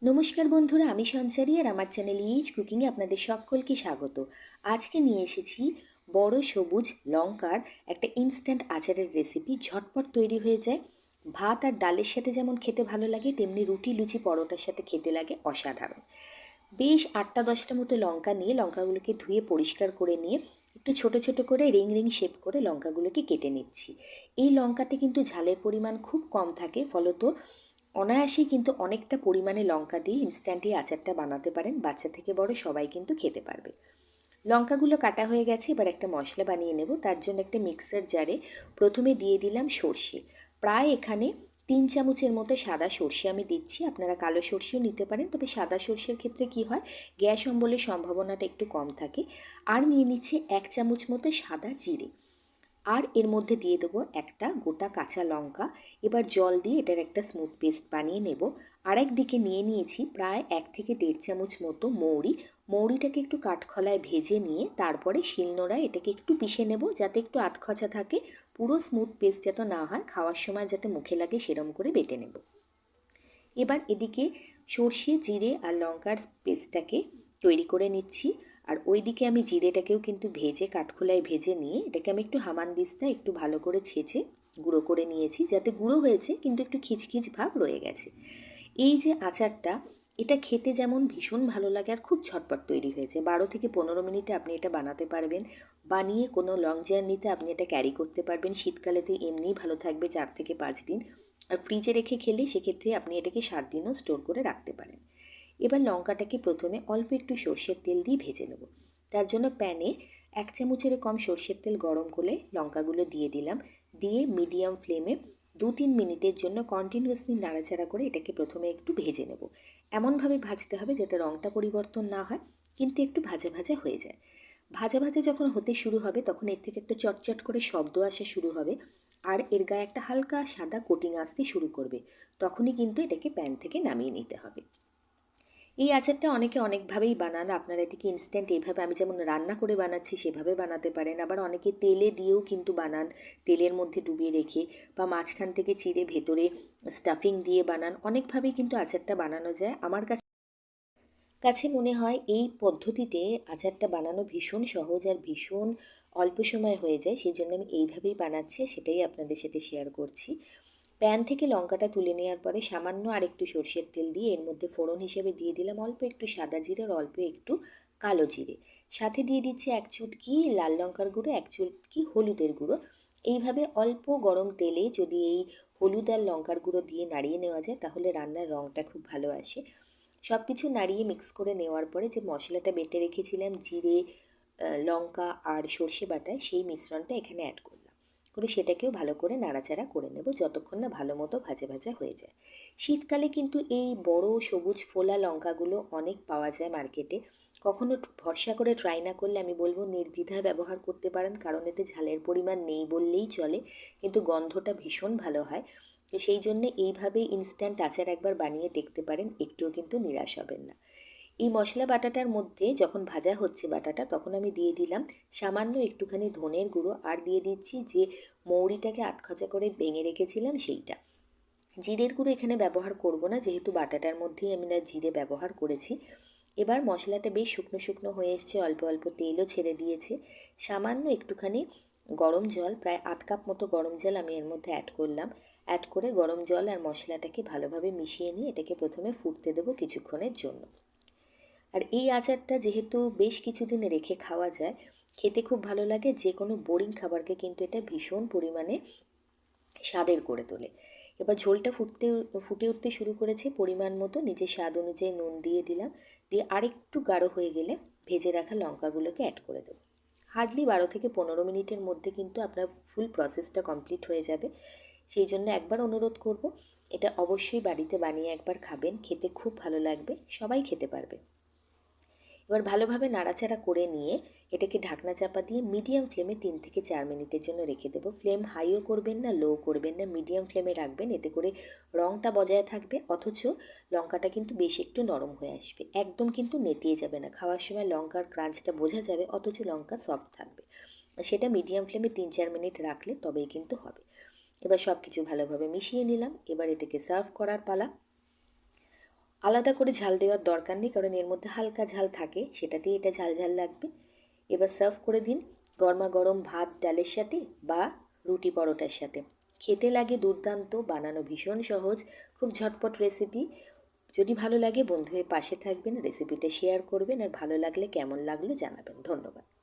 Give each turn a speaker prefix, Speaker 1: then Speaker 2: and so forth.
Speaker 1: নমস্কার বন্ধুরা, আমি সঞ্চারী আর আমার চ্যানেল ইজ কুকিংয়ে আপনাদের সকলকে স্বাগত। আজকে নিয়ে এসেছি বড় সবুজ লঙ্কার একটা ইনস্ট্যান্ট আচারের রেসিপি। ঝটপট তৈরি হয়ে যায়। ভাত আর ডালের সাথে যেমন খেতে ভালো লাগে, তেমনি রুটি লুচি পরোটার সাথে খেতে লাগে অসাধারণ। বেশ 8-10টা মতো লঙ্কা নিয়ে লঙ্কাগুলোকে ধুয়ে পরিষ্কার করে নিয়ে একটু ছোট ছোট করে রিং রিং শেপ করে লঙ্কাগুলোকে কেটে নিচ্ছি। এই লঙ্কাতে কিন্তু ঝালের পরিমাণ খুব কম থাকে, ফলত অনায়াসেই কিন্তু অনেকটা পরিমাণে লঙ্কা দিয়ে ইনস্ট্যান্ট এই আচারটা বানাতে পারেন। বাচ্চা থেকে বড় সবাই কিন্তু খেতে পারবে। লঙ্কাগুলো কাটা হয়ে গেছে, এবার একটা মশলা বানিয়ে নেব। তার জন্য একটা মিক্সার জারে প্রথমে দিয়ে দিলাম সর্ষে। প্রায় এখানে 3 চামচের মতো সাদা সর্ষে আমি দিচ্ছি। আপনারা কালো সর্ষেও নিতে পারেন, তবে সাদা সর্ষের ক্ষেত্রে কি হয়, গ্যাস অম্বলের সম্ভাবনাটা একটু কম থাকে। আর নিয়ে নিচ্ছে 1 চামচ মতো সাদা জিরে। আর এর মধ্যে দিয়ে দেবো একটা গোটা কাঁচা লঙ্কা। এবার জল দিয়ে এটার একটা স্মুথ পেস্ট বানিয়ে নেব। আর একদিকে নিয়ে নিয়েছি প্রায় 1 থেকে 1.5 চামচ মতো মৌরি। মৌরিটাকে একটু কাঠখলায় ভেজে নিয়ে তারপরে শিলনোড়ায় এটাকে একটু পিষে নেব, যাতে একটু আধখচা থাকে। পুরো স্মুথ পেস্ট যাতে না হয়, খাওয়ার সময় যাতে মুখে লাগে সেরম করে বেটে নেব। এবার এদিকে সর্ষে জিরে আর লঙ্কার পেস্টটাকে তৈরি করে নিচ্ছি। আর ওইদিকে আমি জিরেটাকেও কিন্তু ভেজে কাঠখোলায় ভেজে নিয়ে এটাকে আমি একটু হামানদিস্তায় একটু ভালো করে ছেঁচে গুঁড়ো করে নিয়েছি, যাতে গুঁড়ো হয়েছে কিন্তু একটু খিচখিচ ভাব রয়ে গেছে। এই যে আচারটা, এটা খেতে যেমন ভীষণ ভালো লাগে আর খুব ঝটপট তৈরি হয়েছে। 12 থেকে 15 মিনিটে আপনি এটা বানাতে পারবেন। বানিয়ে কোনো লং জার্নিতে আপনি এটা ক্যারি করতে পারবেন। শীতকালে তো এমনিই ভালো থাকবে 4 থেকে 5 দিন। আর ফ্রিজে রেখে খেলে সেক্ষেত্রে আপনি এটাকে 7 দিনও স্টোর করে রাখতে পারেন। এবার লঙ্কাটাকে প্রথমে অল্প একটু সর্ষের তেল দিয়ে ভেজে নেব। তার জন্য প্যানে 1 চামচের কম সর্ষের তেল গরম করে লঙ্কাগুলো দিয়ে দিলাম। দিয়ে মিডিয়াম ফ্লেমে 2-3 মিনিটের জন্য কন্টিনিউয়াসলি নাড়াচাড়া করে এটাকে প্রথমে একটু ভেজে নেব। এমনভাবে ভাজতে হবে যাতে রঙটা পরিবর্তন না হয়, কিন্তু একটু ভাজা ভাজা হয়ে যায়। ভাজা ভাজা যখন হতে শুরু হবে তখন এর থেকে একটা চটচট করে শব্দ আসা শুরু হবে। আর এর গায়ে একটা হালকা সাদা কোটিং আসতে শুরু করবে। তখনই কিন্তু এটাকে প্যান থেকে নামিয়ে নিতে হবে। এই আচারটা অনেকে অনেকভাবেই বানান। আপনারা এটাকে ইনস্ট্যান্ট এইভাবে, আমি যেমন রান্না করে বানাচ্ছি সেভাবে বানাতে পারেন। আবার অনেকে তেলে দিয়েও কিন্তু বানান, তেলের মধ্যে ডুবিয়ে রেখে, বা মাঝখান থেকে চিড়ে ভেতরে স্টাফিং দিয়ে বানান। অনেকভাবেই কিন্তু আচারটা বানানো যায়। আমার কাছে মনে হয় এই পদ্ধতিতে আচারটা বানানো ভীষণ সহজ আর ভীষণ অল্প সময় হয়ে যায়। সেই জন্য আমি এইভাবেই বানাচ্ছি, সেটাই আপনাদের সাথে শেয়ার করছি। প্যান থেকে লঙ্কাটা তুলে নেওয়ার পরে সামান্য আর একটু সর্ষের তেল দিয়ে এর মধ্যে ফোড়ন হিসেবে দিয়ে দিলাম অল্প একটু সাদা জিরে আর অল্প একটু কালো জিরে। সাথে দিয়ে দিচ্ছি 1 চুটকি লাল লঙ্কার গুঁড়ো, 1 চুটকি হলুদের গুঁড়ো। এইভাবে অল্প গরম তেলে যদি এই হলুদ আর লঙ্কার গুঁড়ো দিয়ে নাড়িয়ে নেওয়া যায়, তাহলে রান্নার রঙটা খুব ভালো আসে। সব কিছু নাড়িয়ে মিক্স করে নেওয়ার পরে যে মশলাটা বেটে রেখেছিলাম জিরে, লঙ্কা আর সর্ষে বাটায়, সেই মিশ্রণটা এখানে অ্যাড করলাম। করে সেটাকেও ভালো করে নাড়াচাড়া করে নেব যতক্ষণ না ভালো মতো ভাজা ভাজা হয়ে যায়। শীতকালে কিন্তু এই বড় সবুজ ফোলা লঙ্কাগুলো অনেক পাওয়া যায় মার্কেটে। কখনো ভরসা করে ট্রাই না করলে আমি বলবো নির্দ্বিধায় ব্যবহার করতে পারেন, কারণ এতে ঝালের পরিমাণ নেই বললেই চলে, কিন্তু গন্ধটা ভীষণ ভালো হয়। তো সেই জন্যে এইভাবে ইনস্ট্যান্ট আচার একবার বানিয়ে দেখতে পারেন, একটুও কিন্তু নিরাশ হবেন না। এই মশলা বাটাটার মধ্যে যখন ভাজা হচ্ছে বাটাটা, তখন আমি দিয়ে দিলাম সামান্য একটুখানি ধনের গুঁড়ো, আর দিয়ে দিচ্ছি যে মৌরিটাকে আধখাঁচা করে ভেঙে রেখেছিলাম সেইটা। জিরের গুঁড়ো এখানে ব্যবহার করব না, যেহেতু বাটাটার মধ্যেই আমি জিরে ব্যবহার করেছি। এবার মশলাটা বেশ শুকনো শুকনো হয়ে এসছে, অল্প অল্প তেলও ছেড়ে দিয়েছে। সামান্য একটুখানি গরম জল, প্রায় 1 কাপ মতো গরম জল আমি এর মধ্যে অ্যাড করলাম। অ্যাড করে গরম জল আর মশলাটাকে ভালোভাবে মিশিয়ে নিয়ে এটাকে প্রথমে ফুটতে দেবো কিছুক্ষণের জন্য। আর এই আচারটা যেহেতু বেশ কিছুদিন রেখে খাওয়া যায়, খেতে খুব ভালো লাগে। যে কোনো বোরিং খাবারকে কিন্তু এটা ভীষণ পরিমাণে স্বাদের করে তোলে। এবার ঝোলটা ফুটে উঠতে শুরু করেছে। পরিমাণ মতো নিজের স্বাদ অনুযায়ী নুন দিয়ে দিলাম। দিয়ে আরেকটু গাঢ় হয়ে গেলে ভেজে রাখা লঙ্কাগুলোকে অ্যাড করে দেবো। হার্ডলি 12 থেকে 15 মিনিটের মধ্যে কিন্তু আপনার ফুল প্রসেসটা কমপ্লিট হয়ে যাবে। সেই জন্য একবার অনুরোধ করব, এটা অবশ্যই বাড়িতে বানিয়ে একবার খাবেন, খেতে খুব ভালো লাগবে, সবাই খেতে পারবে। এবার ভালোভাবে নাড়াচাড়া করে নিয়ে এটাকে ঢাকনা চাপা দিয়ে মিডিয়াম ফ্লেমে 3 থেকে 4 মিনিটের জন্য রেখে দেবো। ফ্লেম হাইও করবেন না, লো করবেন না, মিডিয়াম ফ্লেমে রাখবেন। এতে করে রঙটা বজায় থাকবে, অথচ লঙ্কাটা কিন্তু বেশ একটু নরম হয়ে আসবে। একদম কিন্তু নেতিয়ে যাবে না, খাওয়ার সময় লঙ্কার ক্রাঞ্চটা বোঝা যাবে, অথচ লঙ্কা সফট থাকবে। সেটা মিডিয়াম ফ্লেমে 3-4 মিনিট রাখলে তবেই কিন্তু হবে। এবার সব কিছু ভালোভাবে মিশিয়ে নিলাম। এবার এটাকে সার্ভ করার পালা। আলাদা করে ঝাল দেওয়ার দরকার নেই, কারণ এর মধ্যে হালকা ঝাল থাকে, সেটাতেই এটা ঝাল ঝাল লাগবে। এবার সার্ভ করে দিন গরমা গরম ভাত ডালের সাথে বা রুটি পরোটার সাথে। খেতে লাগে দুর্দান্ত, বানানো ভীষণ সহজ, খুব ঝটপট রেসিপি। যদি ভালো লাগে বন্ধু হয়ে পাশে থাকবেন, রেসিপিটা শেয়ার করবেন, আর ভালো লাগলে কেমন লাগলো জানাবেন। ধন্যবাদ।